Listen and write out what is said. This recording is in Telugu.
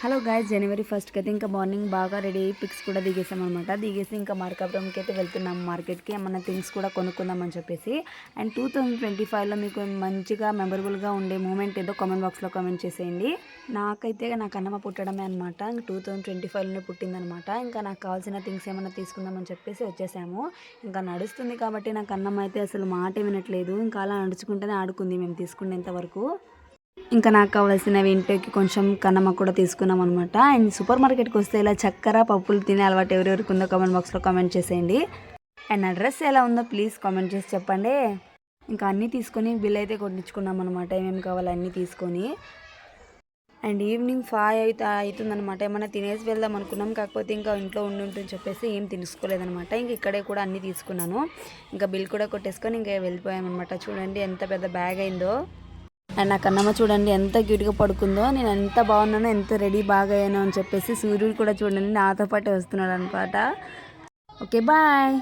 హలో గాయ్స్, జనవరి 1కి అయితే ఇంకా మార్నింగ్ బాగా రెడీ అయ్యి పిక్స్ కూడా దిగేసామన్నమాట. దిగేసి ఇంకా మార్కాపురంకి అయితే వెళ్తున్నాము, మార్కెట్కి. ఏమన్నా థింగ్స్ కూడా కొనుక్కుందామని చెప్పేసి. అండ్ 2025లో మీకు మంచిగా మెమరబుల్గా ఉండే మూమెంట్ ఏదో కామెంట్ బాక్స్లో కామెంట్ చేసేయండి. నాకైతే నా కన్నమ్మ పుట్టడమే అనమాట. 2025లోనే పుట్టిందనమాట. ఇంకా నాకు కావాల్సిన థింగ్స్ ఏమన్నా తీసుకుందామని చెప్పేసి వచ్చేసాము. ఇంకా నడుస్తుంది కాబట్టి నా కన్నమ్మ అయితే అసలు మాట వినట్లేదు. ఇంకా అలా నడుచుకుంటూనే ఆడుకుంది మేము తీసుకునేంత వరకు. ఇంకా నాకు కావాల్సినవి ఇంటికి కొంచెం కన్నమ్మ కూడా తీసుకున్నాం అనమాట. అండ్ సూపర్ మార్కెట్కి వస్తే ఇలా చక్కెర పప్పులు తినే అలవాటు ఎవరెవరికి ఉందో కామెంట్ బాక్స్లో కామెంట్ చేసేయండి. అండ్ నా డ్రెస్ ఎలా ఉందో ప్లీజ్ కామెంట్ చేసి చెప్పండి. ఇంకా అన్నీ తీసుకొని బిల్ అయితే కొట్టించుకున్నాం అనమాట, ఏమేమి కావాలో అన్నీ తీసుకొని. అండ్ ఈవినింగ్ 5 అయితే అవుతుందనమాట. ఏమైనా తినేసి వెళ్దాం అనుకున్నాం, కాకపోతే ఇంకా ఇంట్లో ఉంటుందని చెప్పేసి ఏం తీసుకోలేదనమాట. ఇంక ఇక్కడే కూడా అన్నీ తీసుకున్నాను. ఇంకా బిల్ కూడా కొట్టేసుకొని ఇంకా వెళ్ళిపోయామన్నమాట. చూడండి ఎంత పెద్ద బ్యాగ్ అయిందో. అండ్ నా కన్నమ్మ చూడండి ఎంత క్యూట్గా పడుకుందో. నేను ఎంత బాగున్నానో, ఎంత రెడీ బాగా అయ్యానో అని చెప్పేసి సూర్యుడు కూడా చూడండి నాతో పాటే వస్తున్నాడు అనమాట. Okay bye.